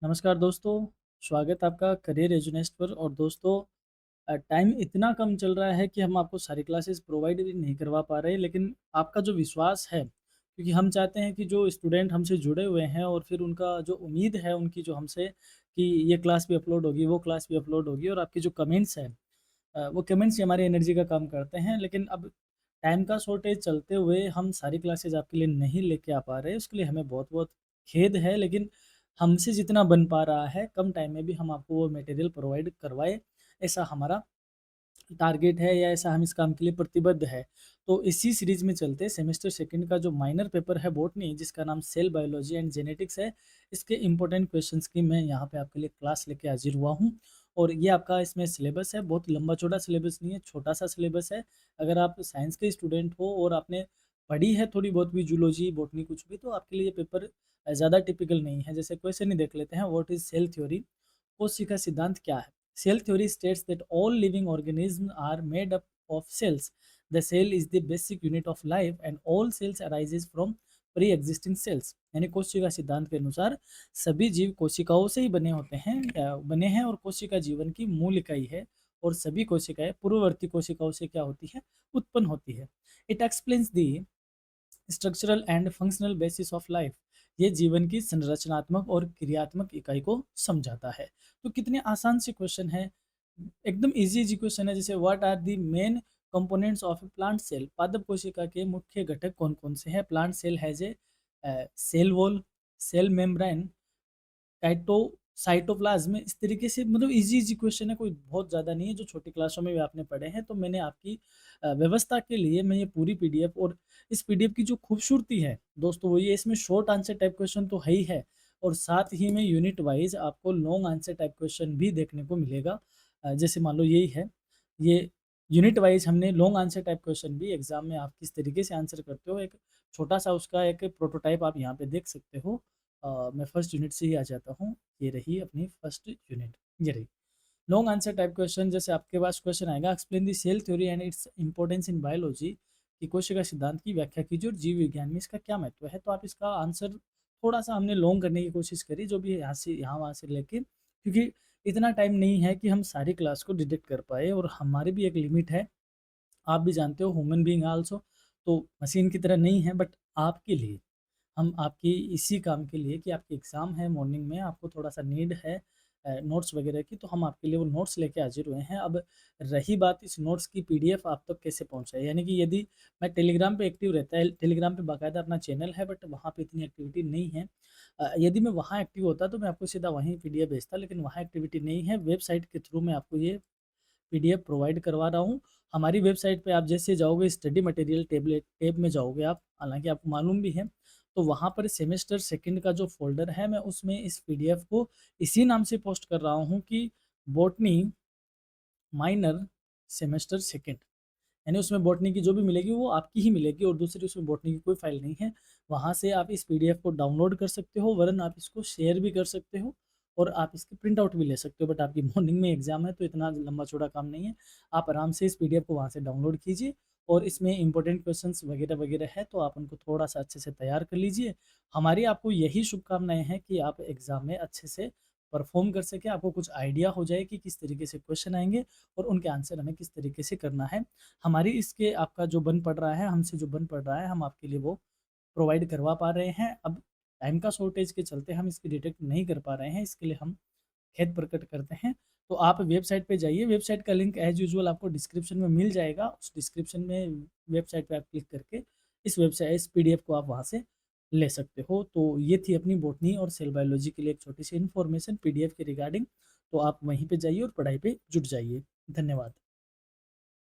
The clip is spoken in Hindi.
नमस्कार दोस्तों, स्वागत है आपका करियर एजुनेस्ट पर। और दोस्तों, टाइम इतना कम चल रहा है कि हम आपको सारी क्लासेस प्रोवाइड भी नहीं करवा पा रहे, लेकिन आपका जो विश्वास है, क्योंकि हम चाहते हैं कि जो स्टूडेंट हमसे जुड़े हुए हैं और फिर उनका जो उम्मीद है उनकी जो हमसे कि ये क्लास भी अपलोड होगी, वो क्लास भी अपलोड होगी, और आपके जो कमेंट्स हैं वो कमेंट्स ही हमारी एनर्जी का काम करते हैं। लेकिन अब टाइम का शॉर्टेज चलते हुए हम सारी क्लासेस आपके लिए नहीं लेके आ पा रहे, उसके लिए हमें बहुत-बहुत खेद है। लेकिन हमसे जितना बन पा रहा है, कम टाइम में भी हम आपको वो मटेरियल प्रोवाइड करवाएँ, ऐसा हमारा टारगेट है या ऐसा हम इस काम के लिए प्रतिबद्ध है। तो इसी सीरीज़ में चलते सेमेस्टर सेकंड का जो माइनर पेपर है बॉटनी, जिसका नाम सेल बायोलॉजी एंड जेनेटिक्स है, इसके इम्पोर्टेंट क्वेश्चंस की मैं यहाँ पे आपके लिए क्लास लेके हाज़िर हुआ हूँ। और ये आपका इसमें सिलेबस है, बहुत लंबा-चौड़ा सिलेबस नहीं है, छोटा-सा सिलेबस है। अगर आप साइंस के स्टूडेंट हो और आपने पढ़ी है थोड़ी बहुत भी जूलॉजी, बॉटनी कुछ भी, तो आपके लिए ये पेपर ज़्यादा टिपिकल नहीं है। जैसे क्वेश्चन ही देख लेते हैं, व्हाट इज़ सेल थ्योरी? कोशिका सिद्धांत क्या है? Cell theory states that all living organisms are made up of cells. The cell is the basic unit of life and all cells arises from pre-existing cells. यानी कोशिका सिद्धांत के अनुसार सभी जीव कोशिकाओं से ही बने होते हैं, बने हैं, और कोशिका जीवन की मूल इकाई है। और सभी कोशिकाएं पूर्ववर्ती कोशिकाओं से क्या होती है? उत्पन्न होती है। It explains the structural and functional basis of life. ये जीवन की संरचनात्मक और क्रियात्मक इकाई को समझाता है। तो कितने आसान से क्वेश्चन है, एकदम इजी इजी क्वेश्चन है। जैसे what are the main components of a plant cell? पादप कोशिका के मुख्य घटक कौन कौन से हैं? Plant cell has a cell wall, cell membrane, cyto cytoplasm. इस तरीके से मतलब इजी इजी क्वेश्चन है, कोई बहुत ज़्यादा नहीं है, जो छोटी क्लासों में भी आपने पढ़े हैं। तो मैंने आपकी व्यवस्था के लिए मैं ये पूरी पीडीएफ, और इस पीडीएफ की जो खूबसूरती है दोस्तों वो ये, इसमें शॉर्ट आंसर टाइप क्वेश्चन तो है ही है, और साथ ही में यूनिट वाइज आपको लॉन्ग आंसर टाइप क्वेश्चन भी देखने को मिलेगा। जैसे मान लो यही है, ये यूनिट वाइज हमने लॉन्ग आंसर टाइप क्वेश्चन भी एग्जाम में आप किस तरीके से आंसर करते हो, एक छोटा सा उसका एक प्रोटोटाइप आप यहाँ पे देख सकते हो। मैं फर्स्ट यूनिट से ही आ जाता हूँ। ये रही अपनी फर्स्ट यूनिट, ये रही लॉन्ग आंसर टाइप क्वेश्चन। जैसे आपके पास क्वेश्चन आएगा, explain the cell theory and its importance in biology, कि कोशिका सिद्धांत की व्याख्या कीजिए और जीव विज्ञान में इसका क्या महत्व है। तो आप इसका आंसर थोड़ा सा हमने लॉन्ग करने की कोशिश करी, जो भी यहाँ से यहाँ वहाँ से लेके, क्योंकि इतना टाइम नहीं है कि हम सारी क्लास को डिटेक्ट कर पाए, और हमारी भी एक लिमिट है। आप भी जानते हो, ह्यूमन बीइंग आल्सो, तो मशीन की तरह नहीं है। बट आपके लिए, हम आपकी इसी काम के लिए कि आपकी एग्ज़ाम है मॉर्निंग में, आपको थोड़ा-सा नीड है नोट्स वगैरह की, तो हम आपके लिए वो नोट्स लेके हाज़िर हुए हैं। अब रही बात इस नोट्स की पीडीएफ आप तक कैसे पहुँचाएँ, यानी कि यदि मैं टेलीग्राम पे एक्टिव रहता है, टेलीग्राम पे बाकायदा अपना चैनल है, बट वहाँ पे इतनी एक्टिविटी नहीं है। यदि मैं वहाँ एक्टिव होता तो मैं आपको सीधा वहीं पीडीएफ भेजता, लेकिन वहाँ एक्टिविटी नहीं है। वेबसाइट के थ्रू मैं आपको ये पीडीएफ प्रोवाइड करवा रहा हूँ। हमारी वेबसाइट पे आप जैसे जाओगे, स्टडी मटेरियल टेबलेट टैब में जाओगे आप, हालाँकि आपको मालूम भी है, तो वहाँ पर सेमेस्टर सेकंड का जो फ़ोल्डर है, मैं उसमें इस पीडीएफ को इसी नाम से पोस्ट कर रहा हूँ कि बॉटनी माइनर सेमेस्टर सेकंड। यानी उसमें बॉटनी की जो भी मिलेगी वो आपकी ही मिलेगी, और दूसरी उसमें बॉटनी की कोई फ़ाइल नहीं है। वहाँ से आप इस पीडीएफ को डाउनलोड कर सकते हो, वरन आप इसको शेयर भी कर सकते हो, और आप इसकी प्रिंट आउट भी ले सकते हो। बट आपकी मॉर्निंग में एग्ज़ाम है, तो इतना लंबा-चौड़ा काम नहीं है। आप आराम से इस पीडीएफ को वहाँ से डाउनलोड कीजिए, और इसमें इम्पोर्टेंट क्वेश्चंस वगैरह-वगैरह है, तो आप उनको थोड़ा-सा अच्छे से तैयार कर लीजिए। हमारी आपको यही शुभकामनाएँ हैं कि आप एग्ज़ाम में अच्छे से परफ़ॉर्म कर सकें, आपको कुछ आइडिया हो जाए कि किस तरीके से क्वेश्चन आएँगे और उनके आंसर हमें किस तरीके से करना है। हमारी इसके आपका जो बन पड़ रहा है, हमसे जो बन पड़ रहा है, हम आपके लिए वो प्रोवाइड करवा पा रहे हैं। अब टाइम का शॉर्टेज के चलते हम इसकी डिटेक्ट नहीं कर पा रहे हैं, इसके लिए हम खेद प्रकट करते हैं। तो आप वेबसाइट पे जाइए, वेबसाइट का लिंक एज़ यूजुअल आपको डिस्क्रिप्शन में मिल जाएगा। उस डिस्क्रिप्शन में वेबसाइट पे आप क्लिक करके इस पीडीएफ को आप वहाँ से ले सकते हो। तो ये थी अपनी बॉटनी और सेल बायोलॉजी के लिए एक छोटी-सी इन्फॉर्मेशन पीडीएफ के रिगार्डिंग। तो आप वहीं पे जाइए और पढ़ाई पे जुट जाइए। धन्यवाद।